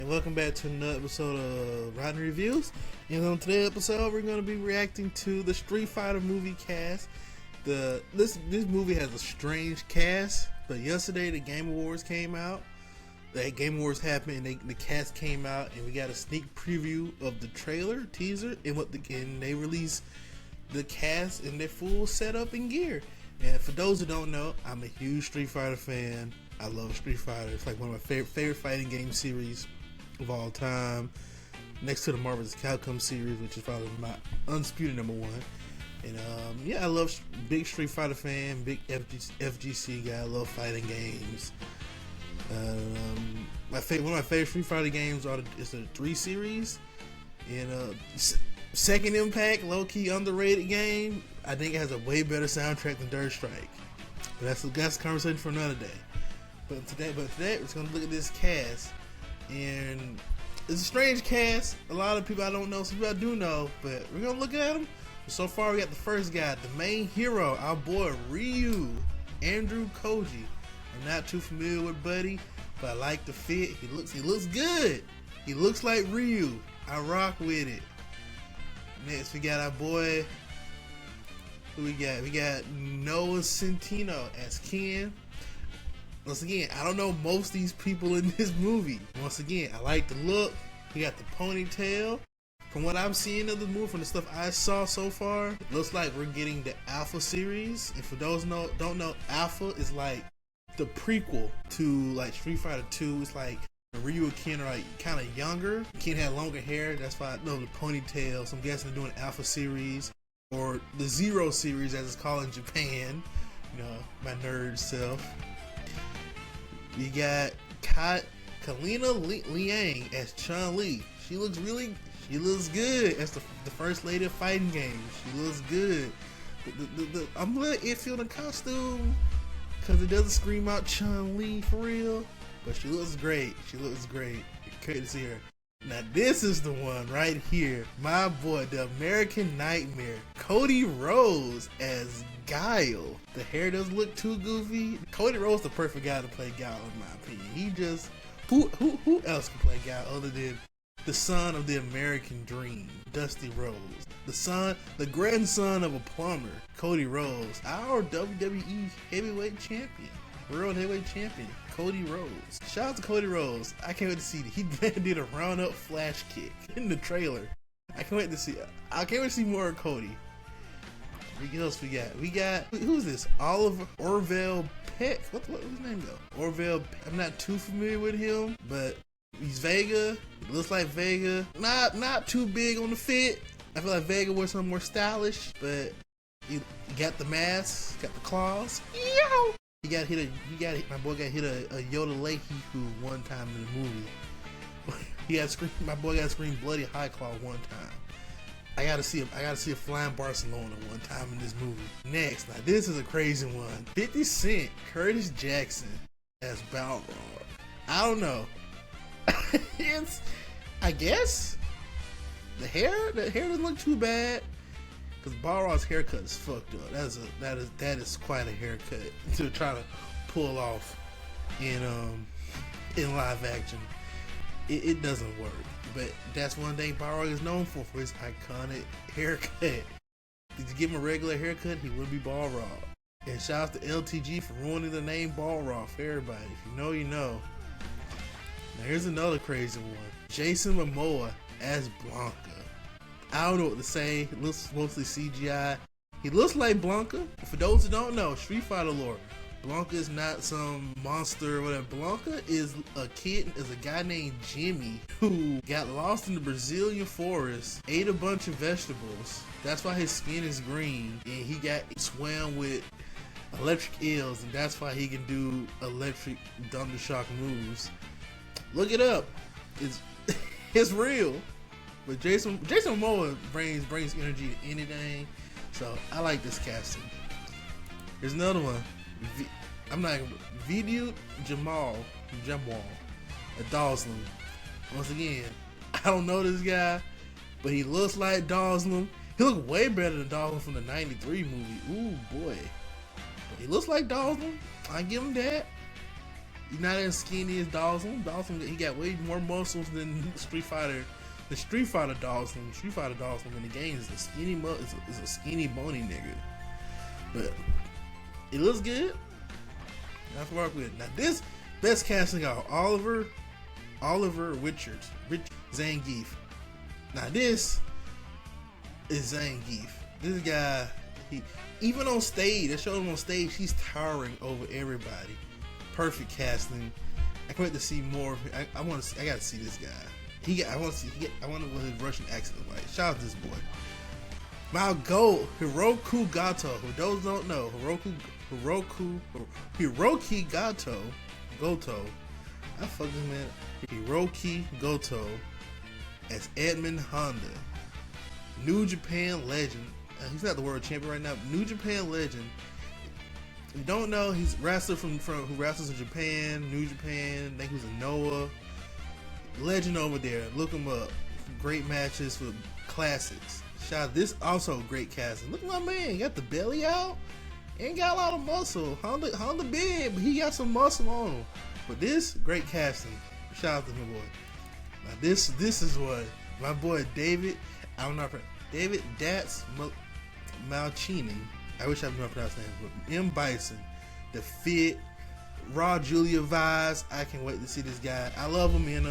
And welcome back to another episode of Rotten Reviews. And on today's episode, we're going to be reacting to the Street Fighter movie cast. This movie has a strange cast, but yesterday the Game Awards came out. The Game Awards happened, and the cast came out, and we got a sneak preview of the trailer, teaser, and they released the cast in their full setup and gear. And for those who don't know, I'm a huge Street Fighter fan. I love Street Fighter. It's like one of my favorite fighting game series of all time, next to the Marvel vs. Capcom series, which is probably my undisputed number one. And I love big Street Fighter fan, big FGC guy. I love fighting games. One of my favorite Street Fighter games is the 3 series. And Second Impact, low key underrated game. I think it has a way better soundtrack than Dirt Strike. But that's a conversation for another day. But today we're just gonna look at this cast. And it's a strange cast. A lot of people I don't know, some people I do know, but we're gonna look at them. So far, we got the first guy, the main hero, our boy Ryu, Andrew Koji. I'm not too familiar with Buddy, but I like the fit. He looks good. He looks like Ryu. I rock with it. Next, we got our boy. Who we got? We got Noah Centino as Ken. Once again, I don't know most of these people in this movie. Once again, I like the look. He got the ponytail. From what I'm seeing of the movie, from the stuff I saw so far, it looks like we're getting the Alpha series. And for those who don't know, Alpha is like the prequel to like Street Fighter 2. It's like Ryu and Ken are like kind of younger. Ken had longer hair. That's why I know the ponytail. So I'm guessing they're doing Alpha series or the Zero series, as it's called in Japan. You know, my nerd self. We got Kalina Liang as Chun-Li. She looks good as the first lady of fighting games. She looks good. I'm gonna let it feel the costume because it doesn't scream out Chun-Li for real, but she looks great. Great to see her. Now this is the one right here. My boy, the American Nightmare, Cody Rhodes as Guile. The hair doesn't look too goofy. Cody Rhodes is the perfect guy to play Guile in my opinion. He just who else can play Guile other than the son of the American Dream, Dusty Rhodes. The grandson of a plumber, Cody Rhodes, our WWE heavyweight champion, world heavyweight champion, Cody Rhodes. Shout out to Cody Rhodes. I can't wait to see it. He did a round-up flash kick in the trailer. I can't wait to see it. I can't wait to see more of Cody. What else we got? We got, who's this? Oliver Orville Peck. What's his name though? Orville Peck. I'm not too familiar with him, but he's Vega. He looks like Vega. Not too big on the fit. I feel like Vega was something more stylish, but he got the mask, got the claws. Yow! My boy got hit a Yoda Leahy one time in the movie. My boy got screamed bloody high claw one time. I gotta see a flying Barcelona one time in this movie. Next, now this is a crazy one. 50 Cent, Curtis Jackson as Balrog. I don't know. I guess the hair doesn't look too bad. Because Balrog's haircut is fucked up. That is quite a haircut to try to pull off in live action. It doesn't work. But that's one thing Balrog is known for his iconic haircut. If you give him a regular haircut, he would be Balrog. And shout out to LTG for ruining the name Balrog for everybody. If you know, you know. Now here's another crazy one. Jason Momoa as Blanca. I don't know what to say. It looks mostly CGI. He looks like Blanca. For those who don't know, Street Fighter lore, Blanca is not some monster or whatever. Blanca is a guy named Jimmy who got lost in the Brazilian forest, ate a bunch of vegetables. That's why his skin is green, and he got swam with electric eels, and that's why he can do electric thundershock moves. Look it up. It's real. But Jason Momoa brings energy to anything, so I like this casting. Here's another one. Vidyu Jamal, a Dawslam. Once again, I don't know this guy, but he looks like Dawslam. He looked way better than Dawslam from the '93 movie. Ooh boy, but he looks like Dawslam. I give him that. He's not as skinny as Dawson. Dawson, he got way more muscles than Street Fighter. The Street Fighter Dawson in the game is a skinny, is a skinny, bony nigga. But it looks good. Not to work with. Now this best casting out, Oliver Richards, Zangief. Now this is Zangief. This guy, he even on stage, they showed him on stage, he's towering over everybody. Perfect casting. I can't wait to see more. I gotta see this guy. I want what his Russian accent is like. Shout out to this boy. My goal, Hiroki Goto. Who those don't know, Hiroki Goto. I fuck this man. Hiroki Goto as Edmund Honda, New Japan legend. He's not the world champion right now. New Japan legend. If you don't know, he's a wrestler from who wrestles in Japan, New Japan. I think he was in Noah. Legend over there. Look him up. Great matches with classics. Shout out, this also great casting. Look at my man. He got the belly out. Ain't got a lot of muscle. Honda big, but he got some muscle on him. But this, great casting. Shout out to my boy. Now this is what my boy David. I don't know. David Dats Malchini. I wish I knew how to pronounce his name. But M. Bison, the Fit, Raw Julia Vibes. I can't wait to see this guy. I love him in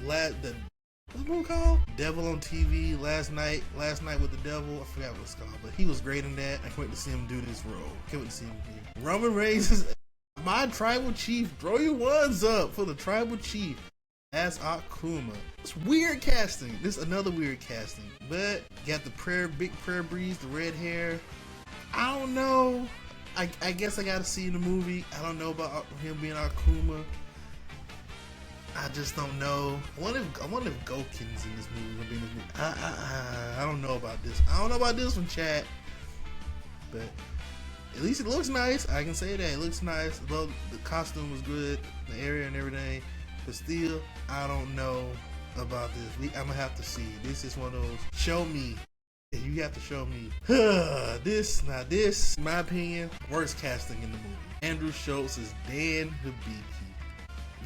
what's it called? Devil on TV last night with the Devil. I forgot what it's called, but he was great in that. I can't wait to see him do this role. Can't wait to see him here. Roman Reigns is my tribal chief. Throw your ones up for the tribal chief as Akuma. It's weird casting. This is another weird casting, but got the big prayer breeze, the red hair. I don't know. I guess I gotta see the movie. I don't know about him being Akuma. I just don't know. I wonder if Goken's in this movie. I don't know about this. I don't know about this one, chat. But at least it looks nice. I can say that it looks nice. Although the costume was good, the area and everything. But still, I don't know about this. I'm gonna have to see. This is one of those. Show me. You have to show me. This, in my opinion, worst casting in the movie. Andrew Schultz is Dan Hibiki.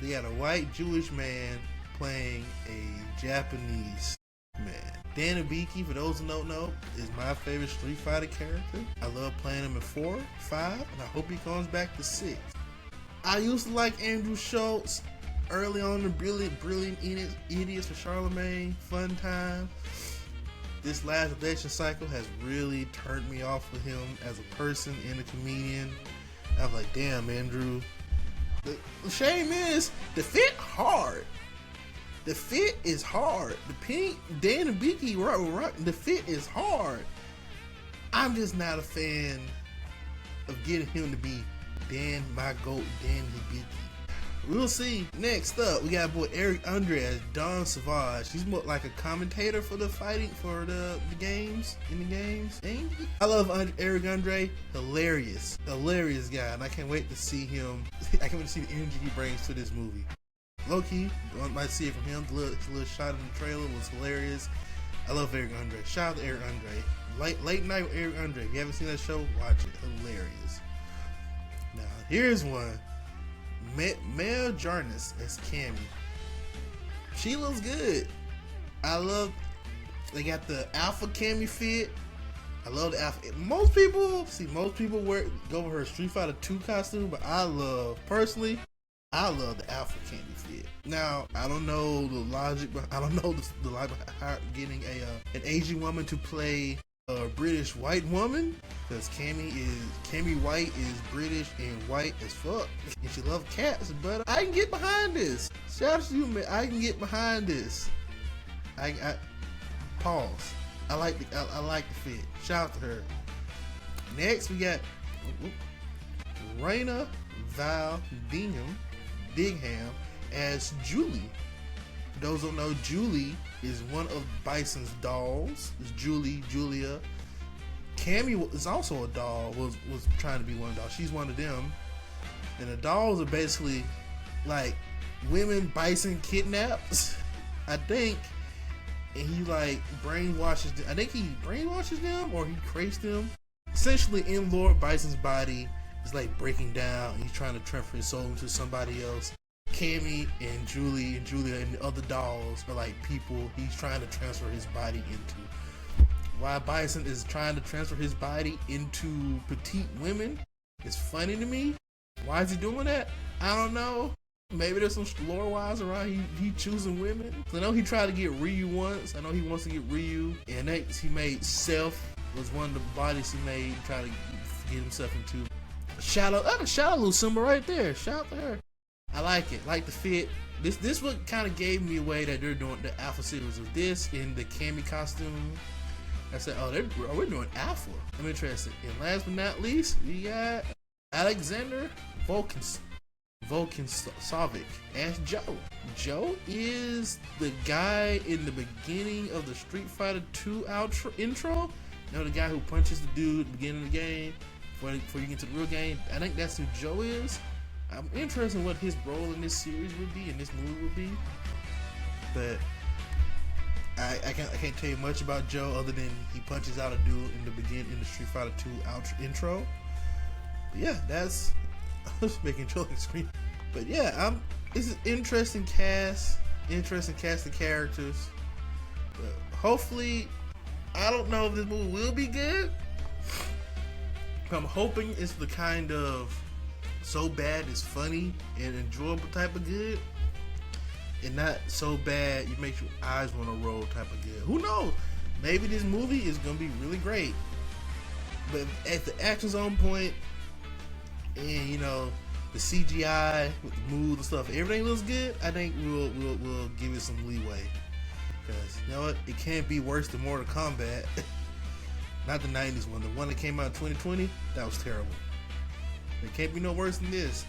They got a white Jewish man playing a Japanese man. Dan Hibiki, for those who don't know, is my favorite Street Fighter character. I love playing him in 4, 5, and I hope he comes back to 6. I used to like Andrew Schultz early on in Brilliant Idiots for Charlemagne, Fun Time. This last relation cycle has really turned me off with him as a person and a comedian. I was like, damn, Andrew. The shame is, the fit hard. The fit is hard. The pink, Dan and Beaky, the fit is hard. I'm just not a fan of getting him to be my GOAT, Dan Hibiki. We'll see. Next up, we got boy Eric Andre as Don Savage. He's more like a commentator for the fighting, for the games, in the games. I love Eric Andre. Hilarious guy, and I can't wait to see him. I can't wait to see the energy he brings to this movie. Low-key, I might see it from him. The little shot in the trailer was hilarious. I love Eric Andre. Shout out to Eric Andre. Late night with Eric Andre. If you haven't seen that show, watch it. Hilarious. Now, here's one. Mel Jarnis as Cammy. She looks good. They got the alpha Cammy fit. I love the alpha. Most people go for her Street Fighter 2 costume, but I love the alpha Cammy fit. Now, I don't know the logic, but I don't know the logic behind getting an Asian woman to play a British white woman, because Cammy White is British and white as fuck, and she loves cats. But I can get behind this. Shout out to you, man. I can get behind this. I pause. I like the fit. Shout out to her. Next, we got Raina Val Digham as Julie. For those who don't know, Julie is one of Bison's dolls. It's Julia. Cammy is also a doll. Was trying to be one of the dolls. She's one of them. And the dolls are basically like women Bison kidnaps, I think. And he like brainwashes them. I think he brainwashes them or he creates them. Essentially in Lord Bison's body is like breaking down. And he's trying to transfer his soul into somebody else. Cammy and Julia and the other dolls are like people he's trying to transfer his body into. Why Bison is trying to transfer his body into petite women is funny to me. Why is he doing that? I don't know. Maybe there's some lore wise around he choosing women. I know he tried to get Ryu once. I know he wants to get Ryu. And next he made Self was one of the bodies he made to try to get himself into. Shadow, that's a Shadow symbol right there. Shout out to her. I like it. Like the fit. This what kind of gave me away that they're doing the Alpha series of this in the Cammy costume. I said, oh, we're doing Alpha. I'm interested. And last but not least, we got Alexander Volkansovic as Joe. Joe is the guy in the beginning of the Street Fighter 2 intro. You know, the guy who punches the dude at the beginning of the game before you get to the real game. I think that's who Joe is. I'm interested in what his role in this series would be, in this movie would be. But I can't tell you much about Joe other than he punches out a dude in the beginning in the Street Fighter 2 intro. But yeah, that's I was making Joe scream. But yeah, it's an interesting cast of characters. But hopefully, I don't know if this movie will be good. I'm hoping it's the kind of so bad it's funny and enjoyable type of good, and not so bad you make your eyes want to roll type of good. Who knows? Maybe this movie is gonna be really great, but if the action's on point and you know the CGI with the moves and stuff, everything looks good, I think we'll give it some leeway. Because you know what, it can't be worse than Mortal Kombat. Not the 90s one, the one that came out in 2020, that was terrible. It can't be no worse than this.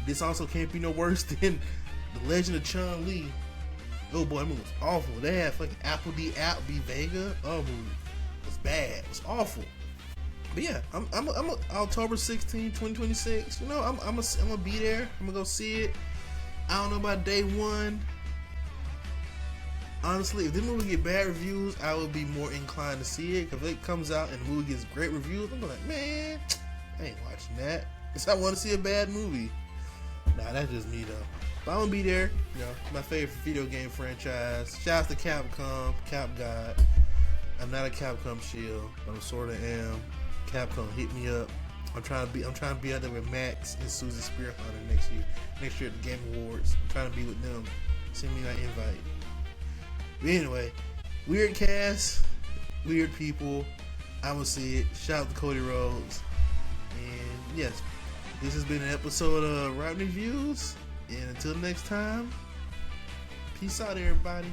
This also can't be no worse than The Legend of Chun-Li. Oh boy, that movie was awful. They had fucking Apple D. Vega. Oh, movie was bad. It was awful. But yeah, I'm October 16, 2026. You know, I'm gonna be there. I'm gonna go see it. I don't know about day one. Honestly, if this movie get bad reviews, I would be more inclined to see it. If it comes out and the movie gets great reviews, I'm like, man, I ain't watching that. Because I want to see a bad movie. Nah, that's just me though. But I'm gonna be there. You know, my favorite video game franchise. Shout out to Capcom, Cap God. I'm not a Capcom shield, but I sort of am. Capcom, hit me up. I'm trying to be out there with Max and Susie Spearhunter next year. Next year at the Game Awards. I'm trying to be with them. Send me that invite. But anyway, weird cast, weird people. I'm gonna see it. Shout out to Cody Rhodes. And yes, this has been an episode of Route Reviews. And until next time, peace out, everybody.